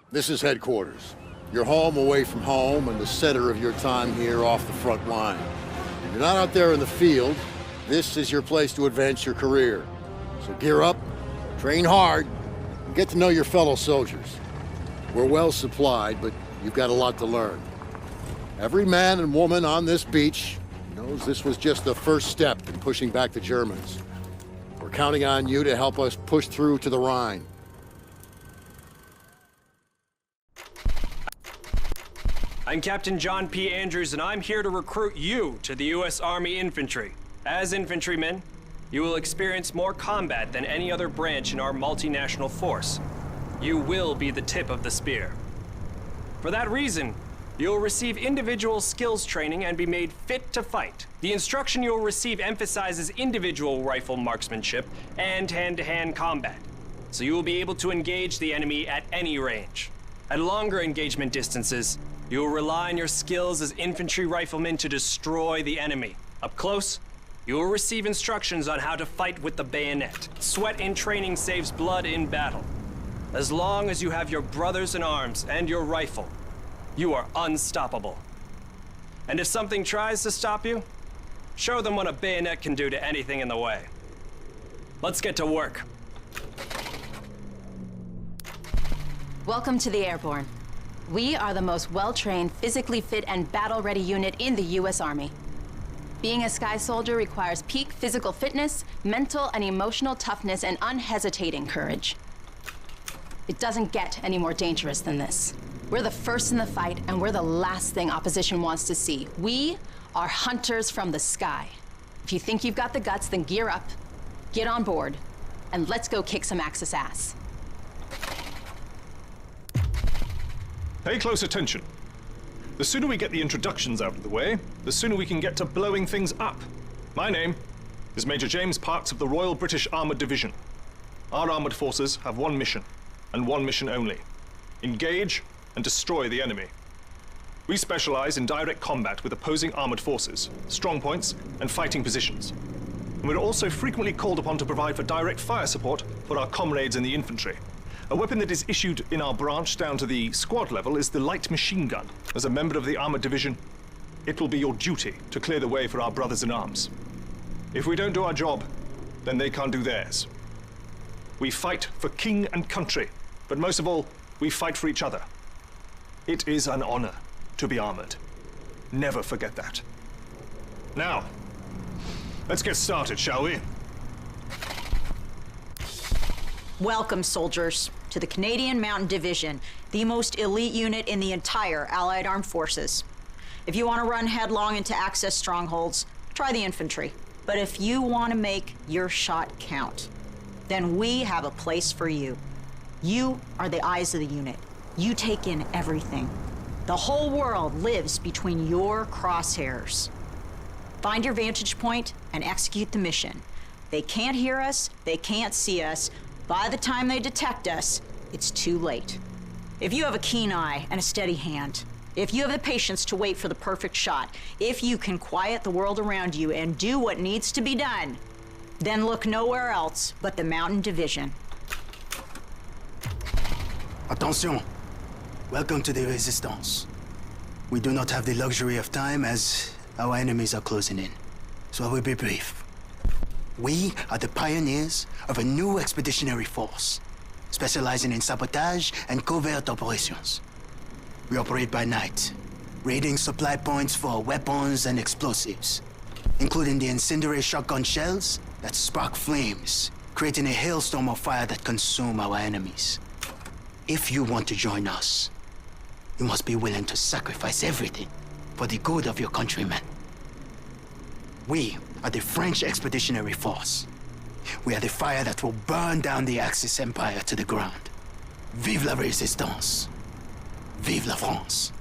This is headquarters. Your home away from home and the center of your time here off the front line. If you're not out there in the field, this is your place to advance your career. So gear up, train hard, and get to know your fellow soldiers. We're well supplied, but you've got a lot to learn. Every man and woman on this beach knows this was just the first step in pushing back the Germans. We're counting on you to help us push through to the Rhine. I'm Captain John P. Andrews, and I'm here to recruit you to the U.S. Army Infantry. As infantrymen, you will experience more combat than any other branch in our multinational force. You will be the tip of the spear. For that reason, you'll receive individual skills training and be made fit to fight. The instruction you'll receive emphasizes individual rifle marksmanship and hand-to-hand combat, so you will be able to engage the enemy at any range. At longer engagement distances, you will rely on your skills as infantry riflemen to destroy the enemy. Up close, you will receive instructions on how to fight with the bayonet. Sweat in training saves blood in battle. As long as you have your brothers in arms and your rifle, you are unstoppable. And if something tries to stop you, show them what a bayonet can do to anything in the way. Let's get to work. Welcome to the Airborne. We are the most well-trained, physically fit, and battle-ready unit in the U.S. Army. Being a Sky Soldier requires peak physical fitness, mental and emotional toughness, and unhesitating courage. It doesn't get any more dangerous than this. We're the first in the fight, and we're the last thing opposition wants to see. We are hunters from the sky. If you think you've got the guts, then gear up, get on board, and let's go kick some Axis ass. Pay close attention. The sooner we get the introductions out of the way, the sooner we can get to blowing things up. My name is Major James Parks of the Royal British Armoured Division. Our armoured forces have one mission, and one mission only. Engage and destroy the enemy. We specialize in direct combat with opposing armoured forces, strong points, and fighting positions. And we're also frequently called upon to provide for direct fire support for our comrades in the infantry. A weapon that is issued in our branch down to the squad level is the light machine gun. As a member of the armored division, it will be your duty to clear the way for our brothers in arms. If we don't do our job, then they can't do theirs. We fight for king and country, but most of all, we fight for each other. It is an honor to be armored. Never forget that. Now, let's get started, shall we? Welcome, soldiers, to the Canadian Mountain Division, the most elite unit in the entire Allied Armed Forces. If you want to run headlong into Axis strongholds, try the infantry. But if you want to make your shot count, then we have a place for you. You are the eyes of the unit. You take in everything. The whole world lives between your crosshairs. Find your vantage point and execute the mission. They can't hear us, they can't see us. By the time they detect us, it's too late. If you have a keen eye and a steady hand, if you have the patience to wait for the perfect shot, if you can quiet the world around you and do what needs to be done, then look nowhere else but the Mountain Division. Attention! Welcome to the Resistance. We do not have the luxury of time as our enemies are closing in, so I will be brief. We are the pioneers of a new expeditionary force, specializing in sabotage and covert operations. We operate by night, raiding supply points for weapons and explosives, including the incendiary shotgun shells that spark flames, creating a hailstorm of fire that consume our enemies. If you want to join us, you must be willing to sacrifice everything for the good of your countrymen. We are the French Expeditionary Force. We are the fire that will burn down the Axis Empire to the ground. Vive la Résistance! Vive la France!